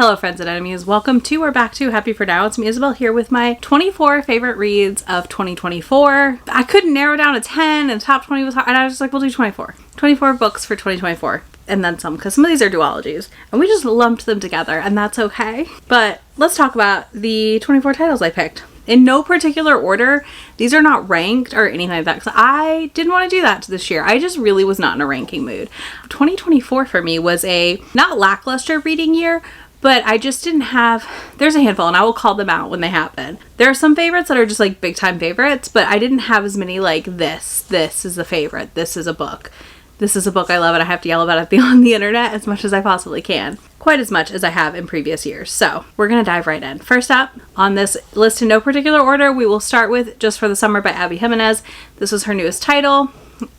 Hello friends and enemies, welcome to or back to Happy for Now. It's me Isabel here with my 24 favorite reads of 2024. I couldn't narrow down to 10 and the top 20 was hard, and I was just like, we'll do 24. 24 books for 2024 and then some, because some of these are duologies and we just lumped them together and that's okay. But let's talk about the 24 titles I picked. In no particular order. These are not ranked or anything like that because I didn't want to do that this year. I just really was not in a ranking mood. 2024 for me was a not lackluster reading year, but I just didn't have, there's a handful and I will call them out when they happen. There are some favorites that are just like big time favorites, but I didn't have as many like this is a favorite, this is a book. This is a book I love and I have to yell about it on the internet as much as I possibly can. Quite as much as I have in previous years. So we're going to dive right in. First up on this list in no particular order, we will start with Just for the Summer by Abby Jimenez. This was her newest title.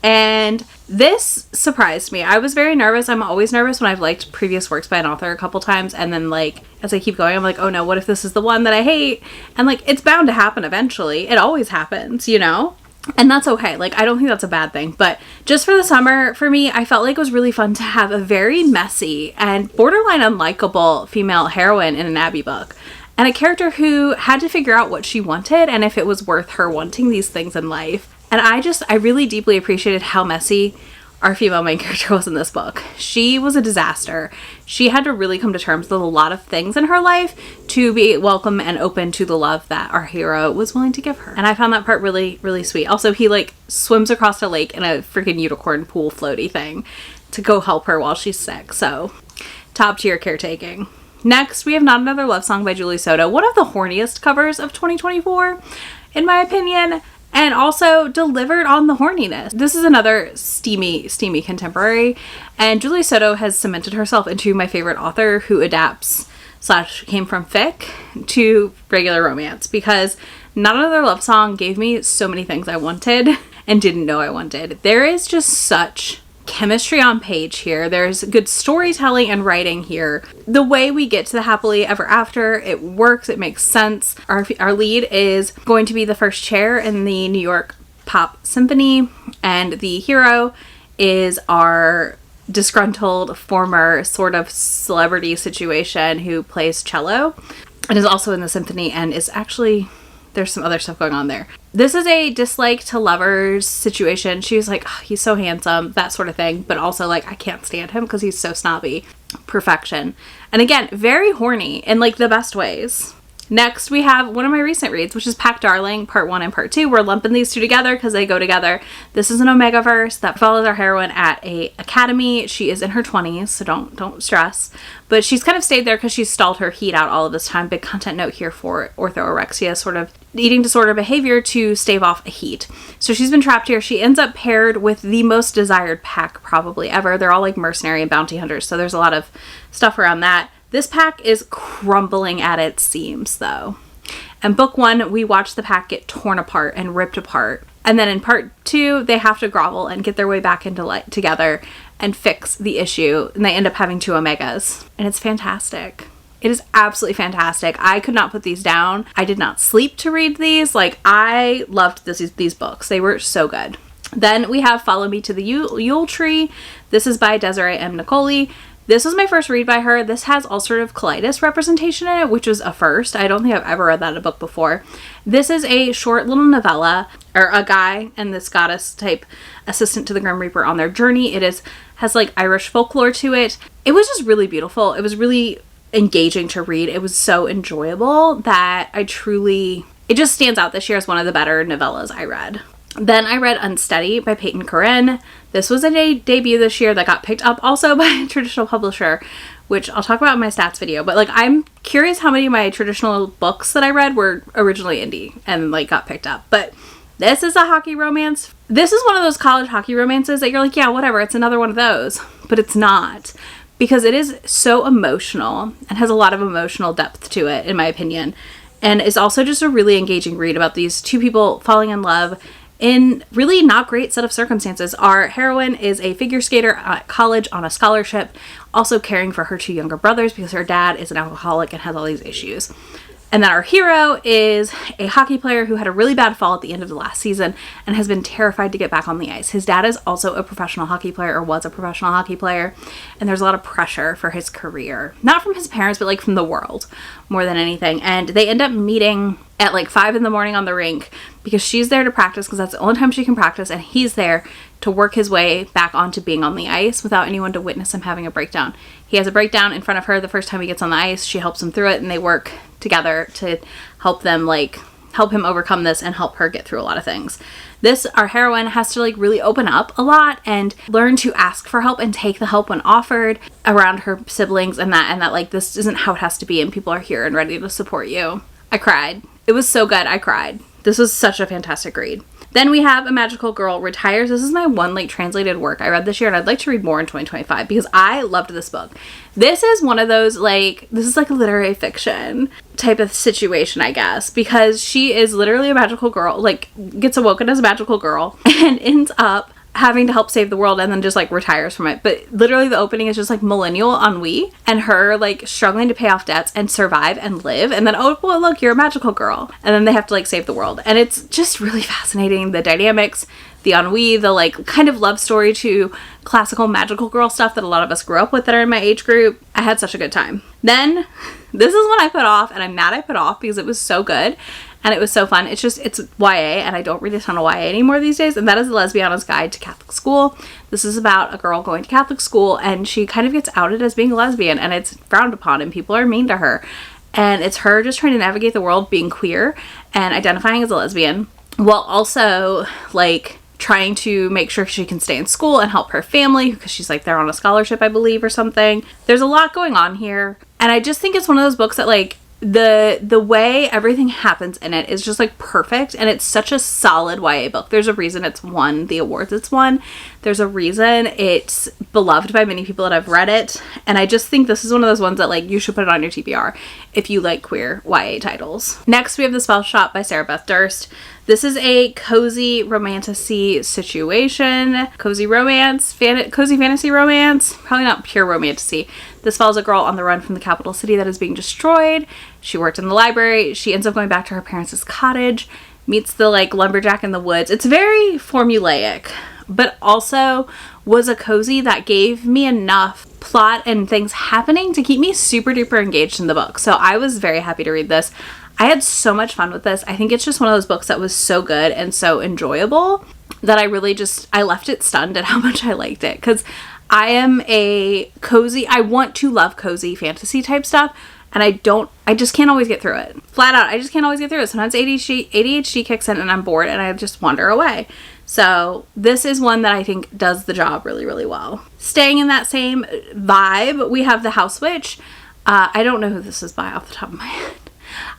And this surprised me. I was very nervous. I'm always nervous when I've liked previous works by an author a couple times. And then like, as I keep going, I'm like, oh no, what if this is the one that I hate? And like, it's bound to happen eventually. It always happens, you know? And that's okay. Like, I don't think that's a bad thing. But Just for the Summer, for me, I felt like it was really fun to have a very messy and borderline unlikable female heroine in an Abby book. And a character who had to figure out what she wanted and if it was worth her wanting these things in life. And I really deeply appreciated how messy our female main character was in this book. She was a disaster. She had to really come to terms with a lot of things in her life to be welcome and open to the love that our hero was willing to give her. And I found that part really, really sweet. Also, he like swims across a lake in a freaking unicorn pool floaty thing to go help her while she's sick. So top tier caretaking. Next, we have Not Another Love Song by Julie Soto. One of the horniest covers of 2024, in my opinion. And also delivered on the horniness. This is another steamy contemporary. And Julie Soto has cemented herself into my favorite author who adapts / came from fic to regular romance. Because Not Another Love Song gave me so many things I wanted and didn't know I wanted. There is just such chemistry on page here. There's good storytelling and writing here. The way we get to the happily ever after, it works, it makes sense. Our lead is going to be the first chair in the New York Pop Symphony, and the hero is our disgruntled former sort of celebrity situation who plays cello and is also in the symphony and is actually, there's some other stuff going on there. This is a dislike to lovers situation. She's like, oh, he's so handsome, that sort of thing. But also like, I can't stand him because he's so snobby. Perfection. And again, very horny in like the best ways. Next, we have one of my recent reads, which is Pack Darling, Part 1 and Part 2. We're lumping these two together because they go together. This is an Omegaverse that follows our heroine at a academy. She is in her 20s, so don't stress. But she's kind of stayed there because she's stalled her heat out all of this time. Big content note here for orthorexia, sort of eating disorder behavior to stave off a heat. So she's been trapped here. She ends up paired with the most desired pack probably ever. They're all like mercenary and bounty hunters, so there's a lot of stuff around that. This pack is crumbling at its seams, though. In book 1, we watch the pack get torn apart and ripped apart. And then in part 2, they have to grovel and get their way back into together and fix the issue. And they end up having 2 Omegas. And it's fantastic. It is absolutely fantastic. I could not put these down. I did not sleep to read these. Like, I loved these books. They were so good. Then we have Follow Me to the Yule Tree. This is by Desiree M. Nicoli. This was my first read by her. This has all sort of colitis representation in it, which was a first. I don't think I've ever read that in a book before. This is a short little novella, or a guy and this goddess type assistant to the Grim Reaper on their journey. It has like Irish folklore to it. It was just really beautiful. It was really engaging to read. It was so enjoyable that it just stands out this year as one of the better novellas I read. Then I read Unsteady by Peyton Corinne. This was a debut this year that got picked up also by a traditional publisher, which I'll talk about in my stats video. But like, I'm curious how many of my traditional books that I read were originally indie and like got picked up. But this is a hockey romance. This is one of those college hockey romances that you're like, yeah, whatever, it's another one of those. But it's not, because it is so emotional and has a lot of emotional depth to it, in my opinion. And is also just a really engaging read about these two people falling in love in really not great set of circumstances. Our heroine is a figure skater at college on a scholarship, also caring for her 2 younger brothers because her dad is an alcoholic and has all these issues. And then our hero is a hockey player who had a really bad fall at the end of the last season and has been terrified to get back on the ice. His dad is also a professional hockey player, or was a professional hockey player, and there's a lot of pressure for his career. Not from his parents, but like from the world more than anything. And they end up meeting at like 5 a.m. on the rink because she's there to practice because that's the only time she can practice, and he's there to work his way back onto being on the ice without anyone to witness him having a breakdown. He has a breakdown in front of her the first time he gets on the ice. She helps him through it, and they work together to help him overcome this and help her get through a lot of things. Our heroine has to like really open up a lot and learn to ask for help and take the help when offered around her siblings, and that like this isn't how it has to be, and people are here and ready to support you. I cried. It was so good. I cried. This was such a fantastic read. Then we have A Magical Girl Retires. This is my one like translated work I read this year, and I'd like to read more in 2025 because I loved this book. This is one of those this is like a literary fiction type of situation, I guess, because she is literally a magical girl, like gets awoken as a magical girl and ends up having to help save the world and then just like retires from it. But literally the opening is just like millennial ennui and her like struggling to pay off debts and survive and live, and then, oh well, look, you're a magical girl, and then they have to like save the world. And it's just really fascinating, the dynamics, the ennui, the like kind of love story to classical magical girl stuff that a lot of us grew up with that are in my age group. I had such a good time. Then this is one I put off, and I'm mad I put off because it was so good and it was so fun. It's YA, and I don't read a ton of YA anymore these days, and that is The Lesbiana's Guide to Catholic School. This is about a girl going to Catholic school, and she kind of gets outed as being a lesbian, and it's frowned upon, and people are mean to her. And it's her just trying to navigate the world being queer and identifying as a lesbian, while also like trying to make sure she can stay in school and help her family because she's like they're on a scholarship, I believe, or something. There's a lot going on here, and I just think it's one of those books that like the way everything happens in it is just like perfect, and it's such a solid YA book. There's a reason it's won the awards it's won. There's a reason it's beloved by many people that have read it, and I just think this is one of those ones that like you should put it on your TBR if you like queer YA titles. Next we have The Spell Shop by Sarah Beth Durst. This is a cozy romantasy situation, cozy fantasy romance, probably not pure romantasy. This follows a girl on the run from the capital city that is being destroyed. She worked in the library. She ends up going back to her parents' cottage, meets the like lumberjack in the woods. It's very formulaic, but also was a cozy that gave me enough plot and things happening to keep me super duper engaged in the book. So I was very happy to read this. I had so much fun with this. I think it's just one of those books that was so good and so enjoyable that I left it stunned at how much I liked it, because I want to love cozy fantasy type stuff, and I just can't always get through it. Flat out, I just can't always get through it. Sometimes ADHD kicks in and I'm bored and I just wander away. So this is one that I think does the job really, really well. Staying in that same vibe, we have The House Witch. I don't know who this is by off the top of my head.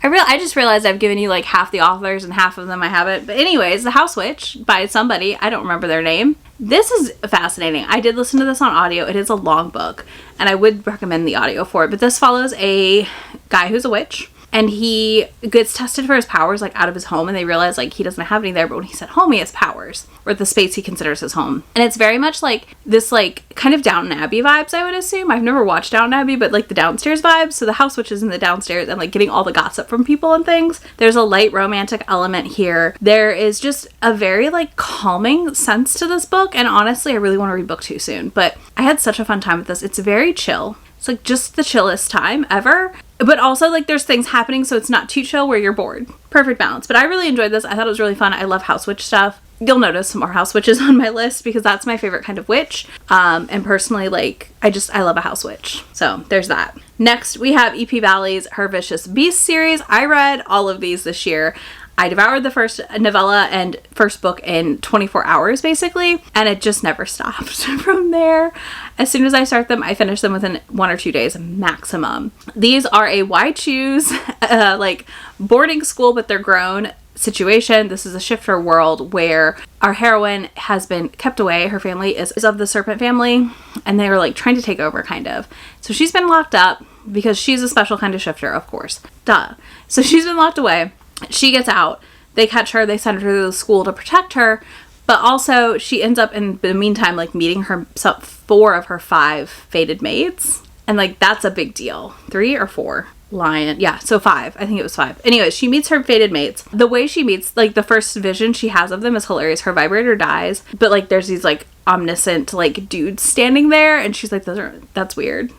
I just realized I've given you like half the authors and half of them I haven't. But anyways, The House Witch by somebody. I don't remember their name. This is fascinating. I did listen to this on audio. It is a long book, and I would recommend the audio for it. But this follows a guy who's a witch, and he gets tested for his powers like out of his home, and they realize like he doesn't have any there, but when he's at home he has powers, or the space he considers his home. And it's very much like this like kind of Downton Abbey vibes, I would assume. I've never watched Downton Abbey, but like the downstairs vibes. So the house witch is in the downstairs and like getting all the gossip from people and things. There's a light romantic element here. There is just a very like calming sense to this book, and honestly I really want to read book 2 soon. But I had such a fun time with this. It's very chill. It's like just the chillest time ever. But also like there's things happening, so it's not too chill where you're bored. Perfect balance. But I really enjoyed this. I thought it was really fun. I love house witch stuff. You'll notice some more house witches on my list because that's my favorite kind of witch. And personally, like I love a house witch. So there's that. Next we have E.P. Valley's Her Vicious Beast series. I read all of these this year. I devoured the first novella and first book in 24 hours basically, and it just never stopped from there. As soon as I start them, I finish them within 1 or 2 days maximum. These are a why choose like boarding school, but they're grown situation. This is a shifter world where our heroine has been kept away. Her family is of the serpent family, and they were like trying to take over kind of. So she's been locked up because she's a special kind of shifter, of course. Duh. So she's been locked away. She gets out, they catch her, they send her to the school to protect her, but also she ends up in the meantime like meeting 4 of her 5 fated mates, And like, that's a big deal. 3 or 4 lion. Yeah, so 5. I think it was 5. Anyways, she meets her fated mates. The way she meets, like, the first vision she has of them is hilarious. Her vibrator dies, but like there's these like omniscient like dudes standing there, and she's like, that's weird.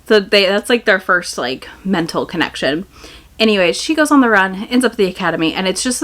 So that's like their first like mental connection. Anyways, she goes on the run, ends up at the academy, and it's just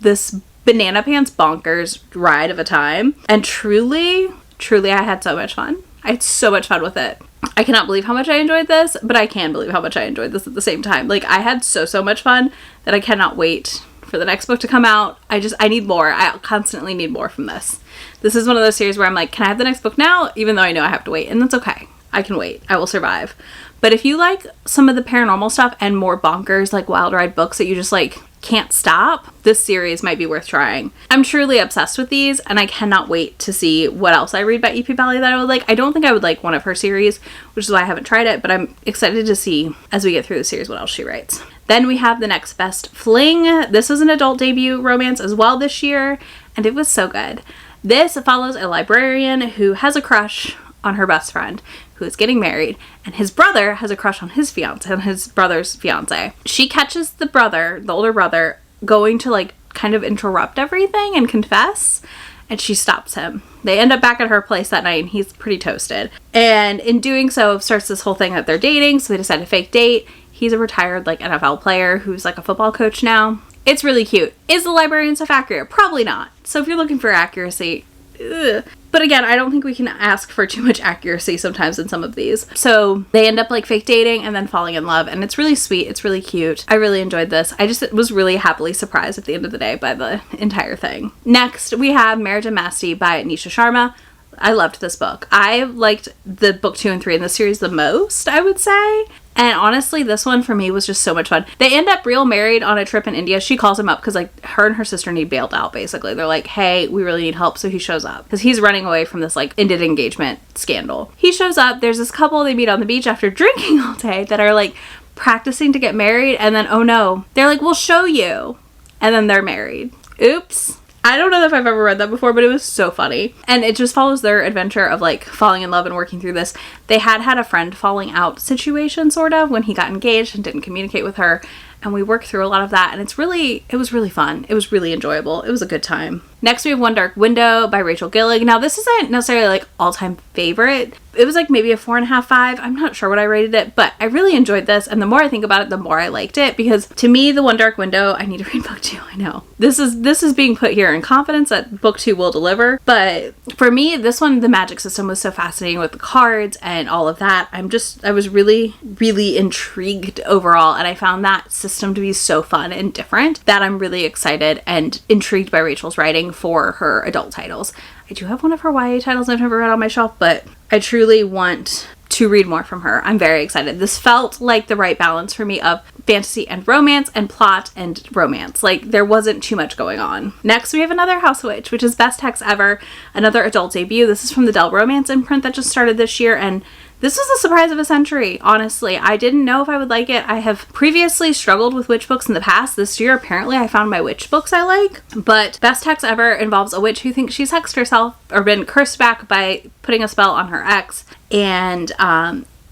this banana pants bonkers ride of a time. And truly I had so much fun. I had so much fun with it. I cannot believe how much I enjoyed this, but I can believe how much I enjoyed this at the same time. Like, I had so much fun that I cannot wait for the next book to come out. I need more. I constantly need more from this. This is one of those series where I'm like, can I have the next book now? Even though I know I have to wait, and that's okay. I can wait. I will survive. But if you like some of the paranormal stuff and more bonkers, like wild ride books that you just like can't stop, this series might be worth trying. I'm truly obsessed with these, and I cannot wait to see what else I read by E.P. Valley that I would like. I don't think I would like one of her series, which is why I haven't tried it, but I'm excited to see as we get through the series what else she writes. Then we have The Next Best Fling. This was an adult debut romance as well this year, and it was so good. This follows a librarian who has a crush on her best friend who is getting married, and his brother has a crush on his fiance, on his brother's fiance. She catches the older brother, going to like kind of interrupt everything and confess, and she stops him. They end up back at her place that night, and he's pretty toasted. And in doing so, starts this whole thing that they're dating, so they decide to fake date. He's a retired like NFL player who's like a football coach now. It's really cute. Is the librarian stuff accurate? Probably not. So if you're looking for accuracy, ugh. But again, I don't think we can ask for too much accuracy sometimes in some of these. So they end up like fake dating and then falling in love, and it's really sweet. It's really cute. I really enjoyed this. I just was really happily surprised at the end of the day by the entire thing. Next, we have Marriage and Masty by Nisha Sharma. I loved this book. I liked the book 2 and 3 in the series the most, I would say. And honestly, this one for me was just so much fun. They end up real married on a trip in India. She calls him up because like her and her sister need bailed out, basically. They're like, hey, we really need help. So he shows up because he's running away from this like ended engagement scandal. He shows up. There's this couple they meet on the beach after drinking all day that are like practicing to get married. And then, oh no, they're like, we'll show you. And then they're married. Oops. I don't know if I've ever read that before, but it was so funny. And it just follows their adventure of like falling in love and working through this. They had a friend falling out situation sort of when he got engaged and didn't communicate with her. And we worked through a lot of that, and it was really fun. It was really enjoyable. It was a good time. Next we have One Dark Window by Rachel Gillig. Now this isn't necessarily like all-time favorite. It was like maybe a 4.5, 5. I'm not sure what I rated it, but I really enjoyed this, and the more I think about it, the more I liked it, because to me, the One Dark Window, I need to read book 2, I know. This is being put here in confidence that book 2 will deliver, but for me, this one, the magic system was so fascinating with the cards and all of that. I was really, really intrigued overall, and I found that system to be so fun and different that I'm really excited and intrigued by Rachel's writing for her adult titles. I do have one of her YA titles I've never read on my shelf, but I truly want to read more from her. I'm very excited. This felt like the right balance for me of fantasy and romance and plot and romance. Like there wasn't too much going on. Next we have another House Witch, which is Best Hex Ever, another adult debut. This is from the Dell Romance imprint that just started this year, and this was a surprise of a century, honestly. I didn't know if I would like it. I have previously struggled with witch books in the past. This year, apparently, I found my witch books I like. But Best Hex Ever involves a witch who thinks she's hexed herself or been cursed back by putting a spell on her ex. And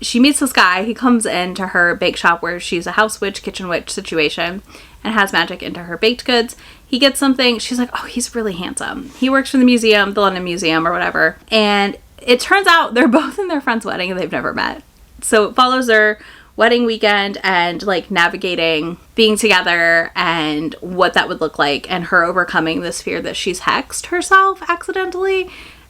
she meets this guy. He comes into her bake shop where she's a house witch, kitchen witch situation and has magic into her baked goods. He gets something. She's like, oh, he's really handsome. He works for the museum, the London Museum or whatever. And it turns out they're both in their friend's wedding and they've never met. So it follows their wedding weekend and like navigating being together and what that would look like and her overcoming this fear that she's hexed herself accidentally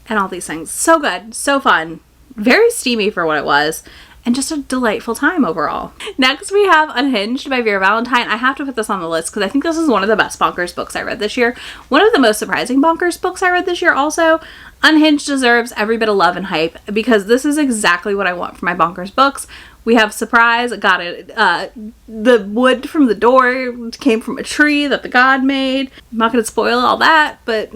and all these things. So good. So fun. Very steamy for what it was. And just a delightful time overall. Next we have Unhinged by Vera Valentine. I have to put this on the list because I think this is one of the best bonkers books I read this year. One of the most surprising bonkers books I read this year also. Unhinged deserves every bit of love and hype because this is exactly what I want for my bonkers books. We have surprise, got it. The wood from the door came from a tree that the god made. I'm not going to spoil all that, but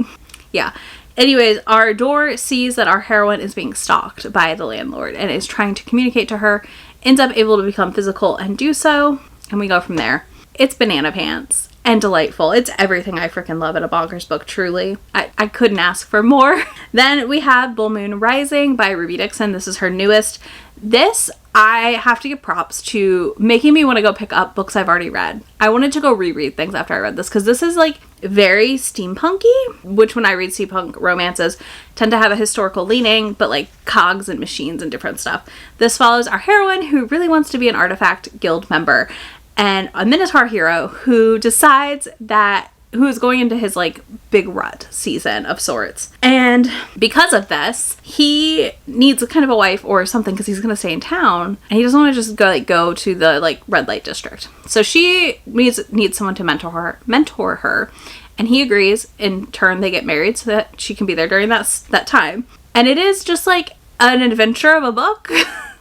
yeah. Anyways, our door sees that our heroine is being stalked by the landlord and is trying to communicate to her, ends up able to become physical and do so, and we go from there. It's banana pants and delightful. It's everything I freaking love in a bonkers book, truly. I couldn't ask for more. Then we have Bull Moon Rising by Ruby Dixon. This is her newest. This I have to give props to making me want to go pick up books I've already read. I wanted to go reread things after I read this because this is like very steampunky, which when I read steampunk romances tend to have a historical leaning, but like cogs and machines and different stuff. This follows our heroine who really wants to be an artifact guild member and a Minotaur hero who decides that who is going into his like big rut season of sorts. And because of this, he needs kind of a wife or something because he's going to stay in town and he doesn't want to just go to the like red light district. So she needs someone to mentor her. And he agrees. In turn, they get married so that she can be there during that time. And it is just like an adventure of a book.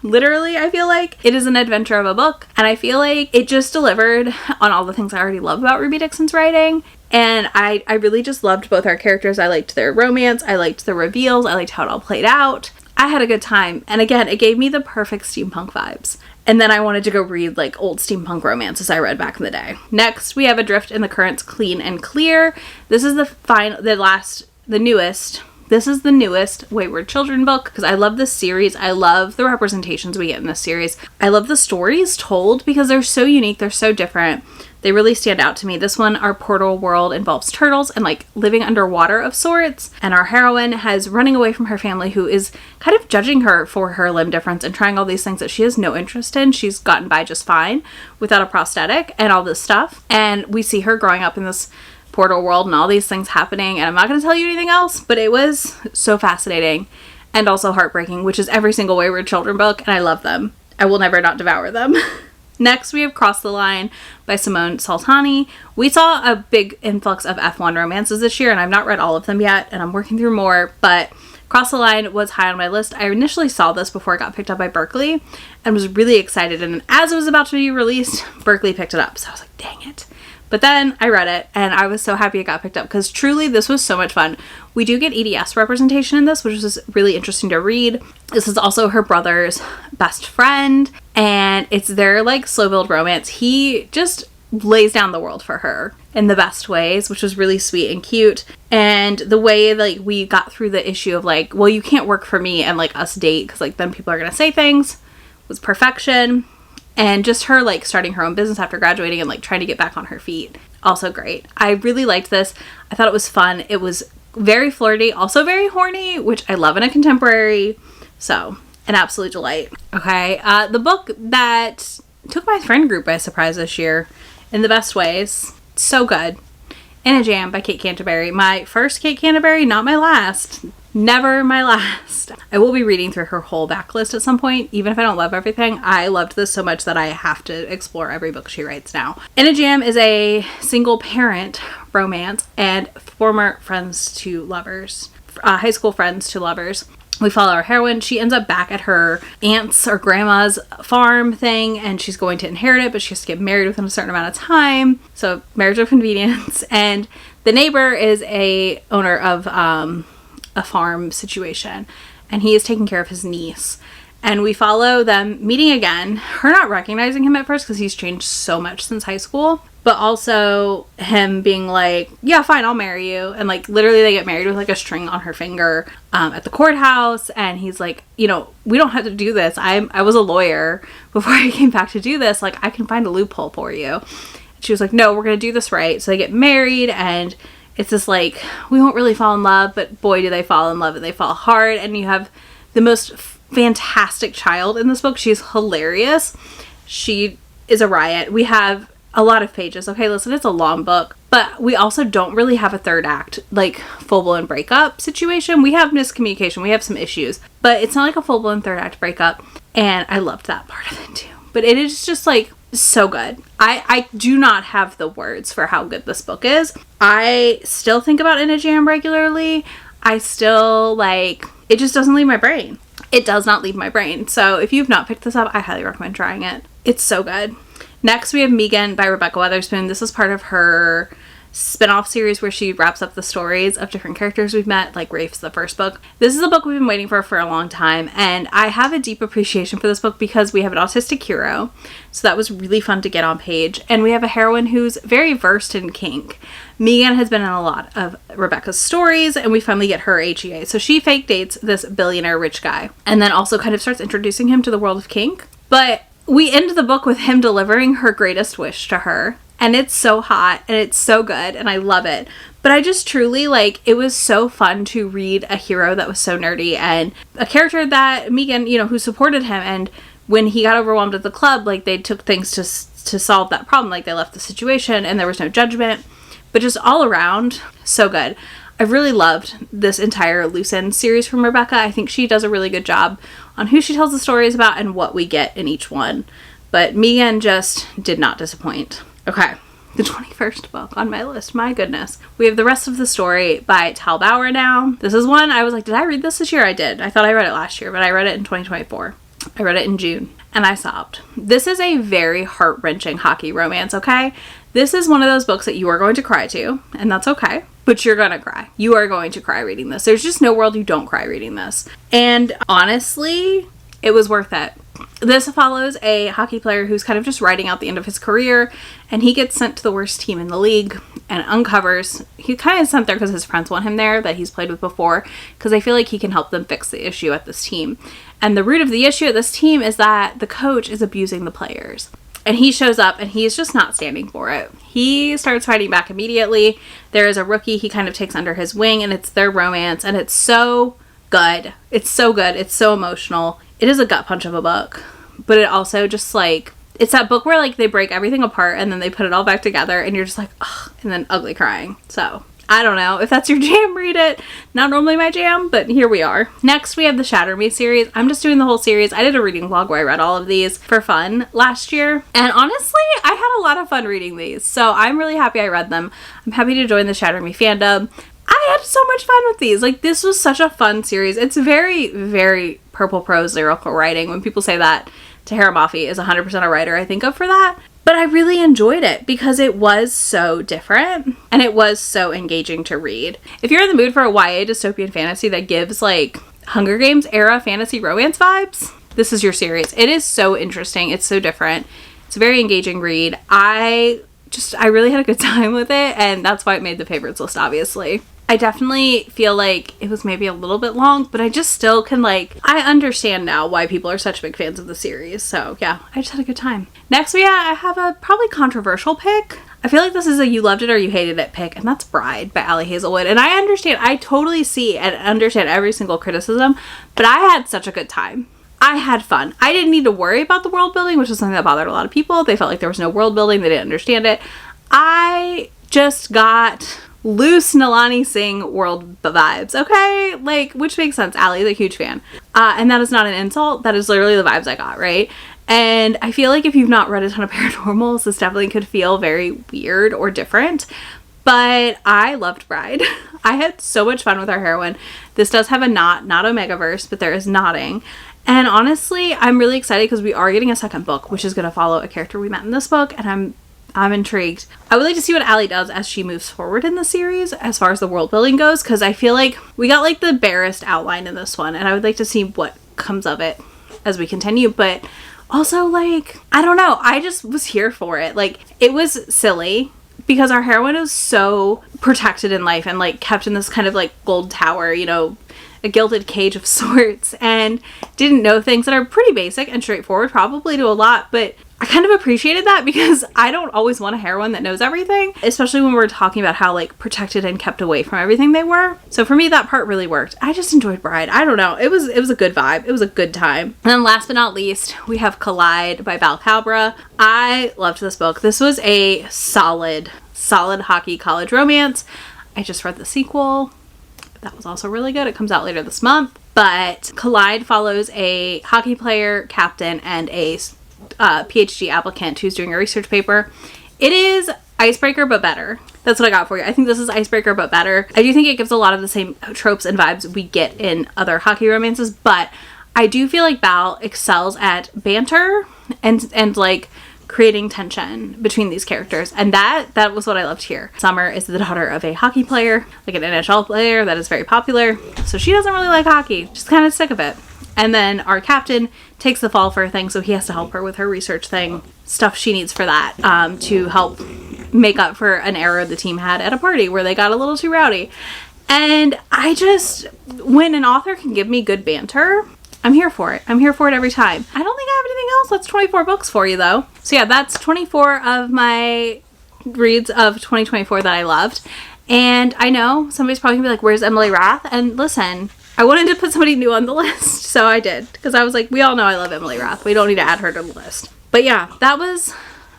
Literally, I feel like it is an adventure of a book. And I feel like it just delivered on all the things I already love about Ruby Dixon's writing. And I really just loved both our characters. I liked their romance. I liked the reveals. I liked how it all played out. I had a good time. And again, it gave me the perfect steampunk vibes. And then I wanted to go read like old steampunk romances I read back in the day. Next, we have Adrift in the Currents, Clean and Clear. This is the newest This is the newest Wayward Children book because I love this series. I love the representations we get in this series. I love the stories told because they're so unique. They're so different. They really stand out to me. This one, our portal world involves turtles and like living underwater of sorts. And our heroine has running away from her family who is kind of judging her for her limb difference and trying all these things that she has no interest in. She's gotten by just fine without a prosthetic and all this stuff. And we see her growing up in this portal world and all these things happening, and I'm not going to tell you anything else, but it was so fascinating and also heartbreaking, which is every single Wayward Children book, and I love them. I will never not devour them. Next, we have Cross the Line by Simone Saltani. We saw a big influx of F1 romances this year, and I've not read all of them yet, and I'm working through more, but Cross the Line was high on my list. I initially saw this before it got picked up by Berkley and was really excited, and as it was about to be released, Berkley picked it up, so I was like, dang it. But then I read it and I was so happy it got picked up because truly this was so much fun. We do get EDS representation in this, which is really interesting to read. This is also her brother's best friend and it's their like slow build romance. He just lays down the world for her in the best ways, which was really sweet and cute. And the way like we got through the issue of like, well, you can't work for me and like us date because like then people are going to say things was perfection. And just her, like, starting her own business after graduating and, like, trying to get back on her feet. Also great. I really liked this. I thought it was fun. It was very flirty, also very horny, which I love in a contemporary. So, an absolute delight. Okay, the book that took my friend group by surprise this year in the best ways. So good. In a Jam by Kate Canterbury. My first Kate Canterbury, not my last. Never my last. I will be reading through her whole backlist at some point, even if I don't love everything. I loved this so much that I have to explore every book she writes now. In a Jam is a single parent romance and former friends to lovers, high school friends to lovers. We follow our heroine. She ends up back at her aunt's or grandma's farm thing and she's going to inherit it, but she has to get married within a certain amount of time. So marriage of convenience. And the neighbor is a owner of a farm situation and he is taking care of his niece. And we follow them meeting again, her not recognizing him at first because he's changed so much since high school, but also him being like, yeah, fine, I'll marry you. And like literally they get married with like a string on her finger at the courthouse. And he's like, you know, we don't have to do this. I was a lawyer before I came back to do this. Like I can find a loophole for you. And she was like, no, we're going to do this right. So they get married and it's just like, we won't really fall in love, but boy, do they fall in love and they fall hard. And you have the most fantastic child in this book. She's hilarious. She is a riot. We have a lot of pages. Okay, listen, it's a long book, but we also don't really have a third act, like full-blown breakup situation. We have miscommunication. We have some issues, but it's not like a full-blown third act breakup. And I loved that part of it too. But it is just like so good. I do not have the words for how good this book is. I still think about In a Jam regularly. I still like, it just doesn't leave my brain. It does not leave my brain. So if you've not picked this up, I highly recommend trying it. It's so good. Next, we have Megan by Rebecca Weatherspoon. This is part of her spin-off series where she wraps up the stories of different characters we've met, like Rafe's the first book. This is a book we've been waiting for a long time, and I have a deep appreciation for this book because we have an autistic hero, so that was really fun to get on page, and we have a heroine who's very versed in kink. Megan has been in a lot of Rebecca's stories, and we finally get her HEA. So she fake dates this billionaire rich guy, and then also kind of starts introducing him to the world of kink. But we end the book with him delivering her greatest wish to her. And it's so hot and it's so good and I love it. But I just truly, like, it was so fun to read a hero that was so nerdy and a character that Megan, you know, who supported him. And when he got overwhelmed at the club, like, they took things to solve that problem. Like, they left the situation and there was no judgment. But just all around, so good. I really loved this entire Loose Ends series from Rebecca. I think she does a really good job on who she tells the stories about and what we get in each one. But Megan just did not disappoint. Okay, the 21st book on my list. My goodness. We have The Rest of the Story by Tal Bauer now. This is one I was like, did I read this year? I did. I thought I read it last year, but I read it in 2024. I read it in June and I sobbed. This is a very heart-wrenching hockey romance, okay? This is one of those books that you are going to cry to, and that's okay. But you're gonna cry. You are going to cry reading this. There's just no world you don't cry reading this. And honestly, it was worth it. This follows a hockey player who's kind of just writing out the end of his career, and he gets sent to the worst team in the league and uncovers, he kind of sent there because his friends want him there that he's played with before, because they feel like he can help them fix the issue at this team. And the root of the issue at this team is that the coach is abusing the players. And he shows up and he's just not standing for it. He starts fighting back immediately. There is a rookie he kind of takes under his wing, and it's their romance, and it's so good. It's so good. It's so emotional. It is a gut punch of a book, but it also just, like, it's that book where, like, they break everything apart and then they put it all back together and you're just like, ugh, and then ugly crying. So I don't know if that's your jam, read it. Not normally my jam, but here we are. Next we have the Shatter Me series. I'm just doing the whole series. I did a reading vlog where I read all of these for fun last year, and honestly I had a lot of fun reading these, so I'm really happy I read them. I'm happy to join the Shatter Me fandom. I had so much fun with these. Like, this was such a fun series. It's very, very purple prose lyrical writing. When people say that Tahira Mafi is 100% a writer I think of for that. But I really enjoyed it because it was so different and it was so engaging to read. If you're in the mood for a YA dystopian fantasy that gives, like, Hunger Games era fantasy romance vibes, this is your series. It is so interesting. It's so different. It's a very engaging read. I really had a good time with it, and that's why it made the favorites list, obviously. I definitely feel like it was maybe a little bit long, but I just still can, like, I understand now why people are such big fans of the series. So yeah, I just had a good time. Next I have a probably controversial pick. I feel like this is a you loved it or you hated it pick, and that's Bride by Ali Hazelwood. And I understand, I totally see and understand every single criticism, but I had such a good time. I had fun. I didn't need to worry about the world building, which is something that bothered a lot of people. They felt like there was no world building. They didn't understand it. I just got loose Nalani Singh world vibes, okay? Like, which makes sense. Allie's a huge fan. And that is not an insult. That is literally the vibes I got, right? And I feel like if you've not read a ton of paranormals, this definitely could feel very weird or different. But I loved Bride. I had so much fun with our heroine. This does have a not Omegaverse, but there is knotting. And honestly, I'm really excited because we are getting a second book, which is going to follow a character we met in this book, and I'm intrigued. I would like to see what Allie does as she moves forward in the series as far as the world building goes, because I feel like we got, like, the barest outline in this one, and I would like to see what comes of it as we continue. But also, like, I don't know, I just was here for it. Like, it was silly because our heroine is so protected in life and, like, kept in this kind of, like, gold tower, you know, a gilded cage of sorts, and didn't know things that are pretty basic and straightforward probably to a lot, but I kind of appreciated that because I don't always want a heroine that knows everything, especially when we're talking about how, like, protected and kept away from everything they were. So for me, that part really worked. I just enjoyed Bride. I don't know. It was a good vibe. It was a good time. And then last but not least, we have Collide by Val Cabra. I loved this book. This was a solid hockey college romance. I just read the sequel. That was also really good. It comes out later this month. But Collide follows a hockey player, captain, and a PhD applicant who's doing a research paper. It is Icebreaker but better. That's what I got for you. I think this is Icebreaker but better. I do think it gives a lot of the same tropes and vibes we get in other hockey romances, but I do feel like Val excels at banter and like creating tension between these characters, and that was what I loved here. Summer is the daughter of a hockey player, like an NHL player that is very popular, so she doesn't really like hockey. She's kind of sick of it. And then our captain takes the fall for a thing, so he has to help her with her research thing, stuff she needs for that, to help make up for an error the team had at a party where they got a little too rowdy. And I just, when an author can give me good banter, I'm here for it. I'm here for it every time. I don't think I have anything else. That's 24 books for you though. So yeah, that's 24 of my reads of 2024 that I loved. And I know somebody's probably gonna be like, where's Emily Rath? And listen, I wanted to put somebody new on the list, so I did. Because I was like, we all know I love Emily Rath. We don't need to add her to the list. But yeah, that was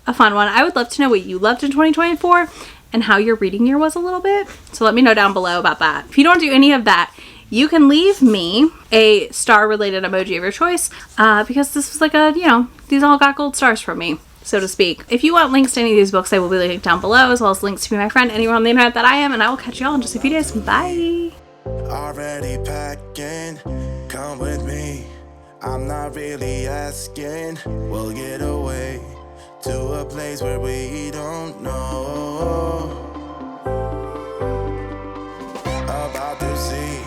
a fun one. I would love to know what you loved in 2024 and how your reading year was a little bit. So let me know down below about that. If you don't do any of that, you can leave me a star-related emoji of your choice because this was like a, you know, these all got gold stars from me, so to speak. If you want links to any of these books, they will be linked down below, as well as links to be my friend anywhere on the internet that I am, and I will catch y'all in just a few days. Bye! Already packing, come with me. I'm not really asking. We'll get away to a place where we don't know. About to see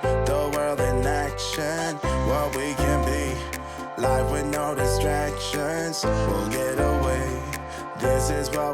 the world in action, what we can be. Life with no distractions, we'll get away. This is what